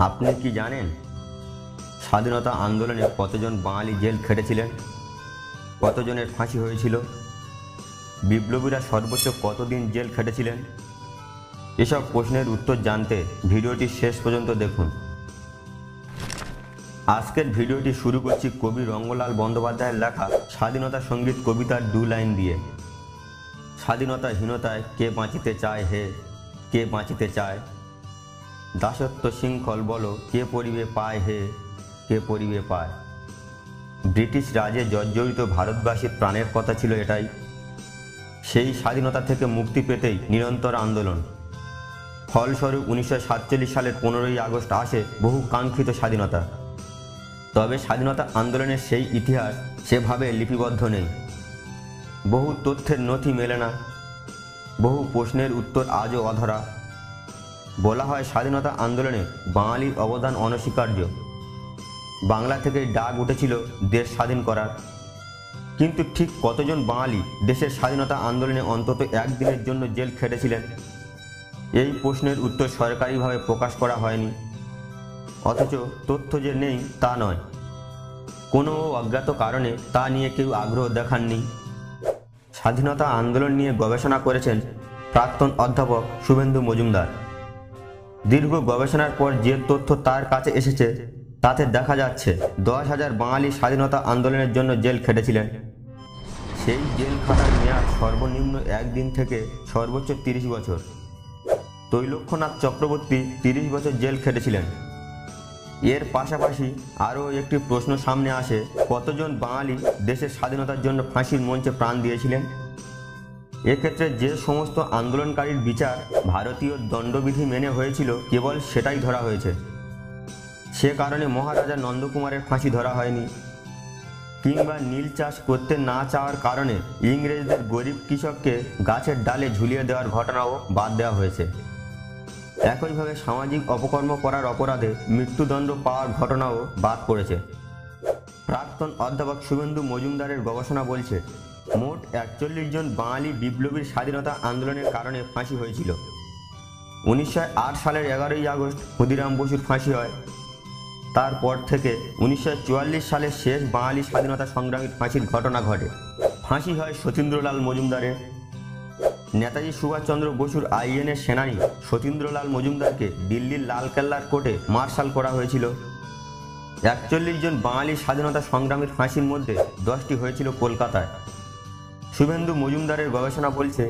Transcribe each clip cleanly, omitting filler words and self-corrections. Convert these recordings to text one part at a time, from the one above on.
আপনি কি জানেন স্বাধীনতা আন্দোলনে কতজন বাঙালি জেল খেটেছিলেন, কতজনের ফাঁসি হয়েছিল, বিপ্লবীরা সর্বোচ্চ কতদিন জেল খেটেছিলেন? এসব প্রশ্নের উত্তর জানতে ভিডিওটি শেষ পর্যন্ত দেখুন। আজকের ভিডিওটি শুরু করছি কবি রঙ্গলাল বন্দ্যোপাধ্যায়ের লেখা স্বাধীনতা সঙ্গীত কবিতার 2 লাইন দিয়ে। স্বাধীনতাহীনতায় কে বাঁচিতে চায় হে, কে বাঁচিতে চায়? দাসত্ব শৃঙ্খল বলো কে পরিবে পায় হে, কে পরিবে পায়? ব্রিটিশ রাজে জর্জরিত ভারতবাসীর প্রাণের কথা ছিল এটাই। সেই স্বাধীনতা থেকে মুক্তি পেতেই নিরন্তর আন্দোলন। ফলস্বরূপ 1947 সালের 15ই আগস্ট আসে বহু কাঙ্ক্ষিত স্বাধীনতা। তবে স্বাধীনতা আন্দোলনের সেই ইতিহাস সেভাবে লিপিবদ্ধ নেই। বহু তথ্যের নথি মেলে না, বহু প্রশ্নের উত্তর আজও অধরা। বলা হয় স্বাধীনতা আন্দোলনে বাঙালির অবদান অনস্বীকার্য। বাংলা থেকেই ডাক উঠেছিল দেশ স্বাধীন করার। কিন্তু ঠিক কতজন বাঙালি দেশের স্বাধীনতা আন্দোলনে অন্তত একদিনের জন্য জেল খেটেছিলেন? এই প্রশ্নের উত্তর সরকারিভাবে প্রকাশ করা হয়নি। অথচ তথ্য যে নেই তা নয়, কোনো অজ্ঞাত কারণে তা নিয়ে কেউ আগ্রহ দেখাননি। স্বাধীনতা আন্দোলন নিয়ে গবেষণা করেছেন প্রাক্তন অধ্যাপক শুভেন্দু মজুমদার। দীর্ঘ গবেষণার পর যে তথ্য তার কাছে এসেছে তাতে দেখা যাচ্ছে 10,000 বাঙালি স্বাধীনতা আন্দোলনের জন্য জেল খেটেছিলেন। সেই জেল খাটার মেয়াদ সর্বনিম্ন 1 দিন থেকে সর্বোচ্চ 30 বছর। তৈলক্ষ্যনাথ চক্রবর্তী 30 বছর জেল খেটেছিলেন। এর পাশাপাশি আরও একটি প্রশ্ন সামনে আসে, কতজন বাঙালি দেশের স্বাধীনতার জন্য ফাঁসির মঞ্চে প্রাণ দিয়েছিলেন? এক্ষেত্রে যে সমস্ত আন্দোলনকারীর বিচার ভারতীয় দণ্ডবিধি মেনে হয়েছিল কেবল সেটাই ধরা হয়েছে। সে কারণে মহারাজা নন্দকুমারের ফাঁসি ধরা হয়নি। কিংবা নীল চাষ করতে না চাওয়ার কারণে ইংরেজদের গরিব কৃষককে গাছের ডালে ঝুলিয়ে দেওয়ার ঘটনাও বাদ দেওয়া হয়েছে। একইভাবে সামাজিক অপকর্ম করার অপরাধে মৃত্যুদণ্ড পাওয়ার ঘটনাও বাদ পড়েছে। প্রাক্তন অধ্যাপক শুভেন্দু মজুমদারের গবেষণা বলছে মোট 41 জন বাঙালি বিপ্লবীর স্বাধীনতা আন্দোলনের কারণে ফাঁসি হয়েছিল। 1908 সালের 11ই আগস্ট ক্ষুদিরাম বসুর ফাঁসি হয়। তারপর থেকে 1944 সালে শেষ বাঙালি স্বাধীনতা সংগ্রামীর ফাঁসির ঘটনা ঘটে। ফাঁসি হয় সতীন্দ্রলাল মজুমদারের। নেতাজি সুভাষচন্দ্র বসুর আইএনএ সেনানী সতীন্দ্রলাল মজুমদারকে দিল্লির লালকেল্লার কোর্টে মার্শাল করা হয়েছিল। 41 জন বাঙালি স্বাধীনতা সংগ্রামীর ফাঁসির মধ্যে 10টি হয়েছিল কলকাতায়। শুভেন্দু মজুমদারের গবেষণা বলছে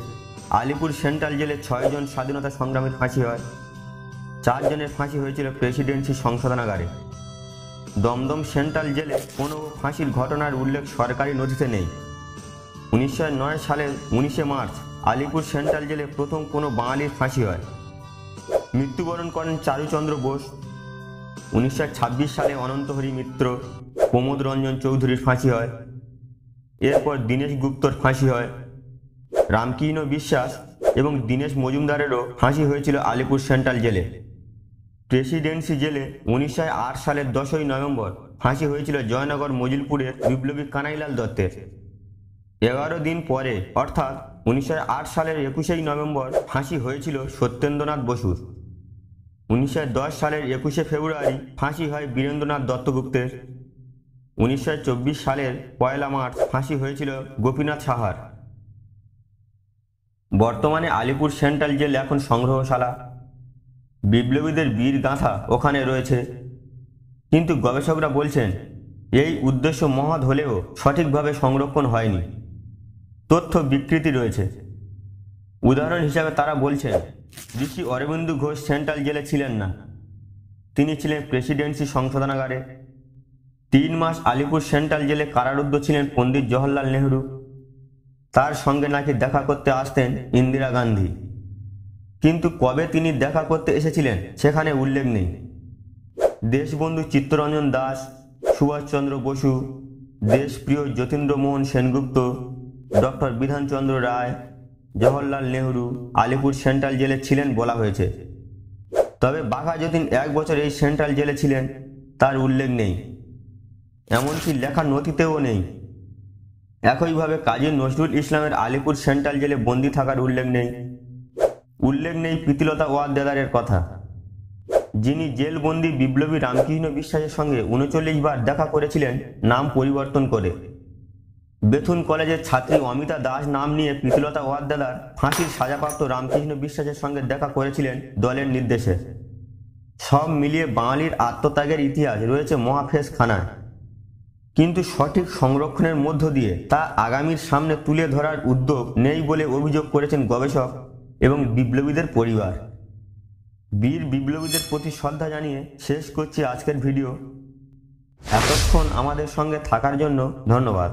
আলিপুর সেন্ট্রাল জেলে 6 জন স্বাধীনতা সংগ্রামীর ফাঁসি হয়। 4 জনের ফাঁসি হয়েছিল প্রেসিডেন্সি সংশোধনাগারে। দমদম সেন্ট্রাল জেলে কোনো ফাঁসির ঘটনার উল্লেখ সরকারি নথিতে নেই। 1909 সালের 19শে মার্চ আলিপুর সেন্ট্রাল জেলে প্রথম কোনো বাঙালির ফাঁসি হয়। মৃত্যুবরণ করেন চারুচন্দ্র বোস। 1926 সালে অনন্তহরি মিত্র, প্রমোদ রঞ্জন চৌধুরীর ফাঁসি হয়। এরপর দীনেশ গুপ্তর ফাঁসি হয়। রামকৃষ্ণ বিশ্বাস এবং দীনেশ মজুমদারেরও ফাঁসি হয়েছিল আলিপুর সেন্ট্রাল জেলে। প্রেসিডেন্সি জেলে 1908 সালের 10ই নভেম্বর ফাঁসি হয়েছিল জয়নগর মজিলপুরের বিপ্লবী কানাইলাল দত্তের। 11 দিন পরে অর্থাৎ 1908 সালের 21শে নভেম্বর ফাঁসি হয়েছিল সত্যেন্দ্রনাথ বসুর। 1910 সালের 21শে ফেব্রুয়ারি ফাঁসি হয় বীরেন্দ্রনাথ দত্তগুপ্তের। 1924 সালের 1 মার্চ ফাঁসি হয়েছিল গোপীনাথ সাহার। বর্তমানে আলিপুর সেন্ট্রাল জেল এখন সংগ্রহশালা। বিপ্লবীদের বীর গাঁথা ওখানে রয়েছে। কিন্তু গবেষকরা বলছেন এই উদ্দেশ্য মহৎ হলেও সঠিকভাবে সংরক্ষণ হয়নি, তথ্য বিকৃতি রয়েছে। উদাহরণ হিসাবে তারা বলছেন ঋষি অরবিন্দ ঘোষ সেন্ট্রাল জেলে ছিলেন না, তিনি ছিলেন প্রেসিডেন্সি সংশোধনাগারে। 3 মাস আলিপুর সেন্ট্রাল জেলে কারারুদ্ধ ছিলেন পণ্ডিত জওহরলাল নেহরু। তার সঙ্গে নাকি দেখা করতে আসতেন ইন্দিরা গান্ধী, কিন্তু কবে তিনি দেখা করতে এসেছিলেন সেখানে উল্লেখ নেই। দেশবন্ধু চিত্তরঞ্জন দাস, সুভাষচন্দ্র বসু, দেশপ্রিয় যতীন্দ্রমোহন সেনগুপ্ত, ডক্টর বিধানচন্দ্র রায়, জওহরলাল নেহরু আলিপুর সেন্ট্রাল জেলে ছিলেন বলা হয়েছে। তবে বাঘা যতীন 1 বছর এই সেন্ট্রাল জেলে ছিলেন তার উল্লেখ নেই, এমনকি লেখা নথিতেও নেই। একইভাবে কাজী নজরুল ইসলামের আলিপুর সেন্ট্রাল জেলে বন্দী থাকার উল্লেখ নেই। উল্লেখ নেই প্রীতিলতা ওয়াদ্দেদারের কথা। যিনি জেলবন্দি বিপ্লবী রামকৃষ্ণ বিশ্বাসের সঙ্গে 39 বার দেখা করেছিলেন নাম পরিবর্তন করে। বেথুন কলেজের ছাত্রী অমিতা দাস নাম নিয়ে প্রীতিলতা ওয়াদ্দেদার ফাঁসির সাজাপ্রাপ্ত রামকৃষ্ণ বিশ্বাসের সঙ্গে দেখা করেছিলেন দলের নির্দেশে। সব মিলিয়ে বাঙালির আত্মত্যাগের ইতিহাস রয়েছে মহাফেজখানায়, কিন্তু সঠিক সংরক্ষণের মধ্য দিয়ে তা আগামীর সামনে তুলে ধরার উদ্যোগ নেই বলে অভিযোগ করেছেন গবেষক এবং বিপ্লবীদের পরিবার। বীর বিপ্লবীদের প্রতি শ্রদ্ধা জানিয়ে শেষ করছি আজকের ভিডিও। এতক্ষণ আমাদের সঙ্গে থাকার জন্য ধন্যবাদ।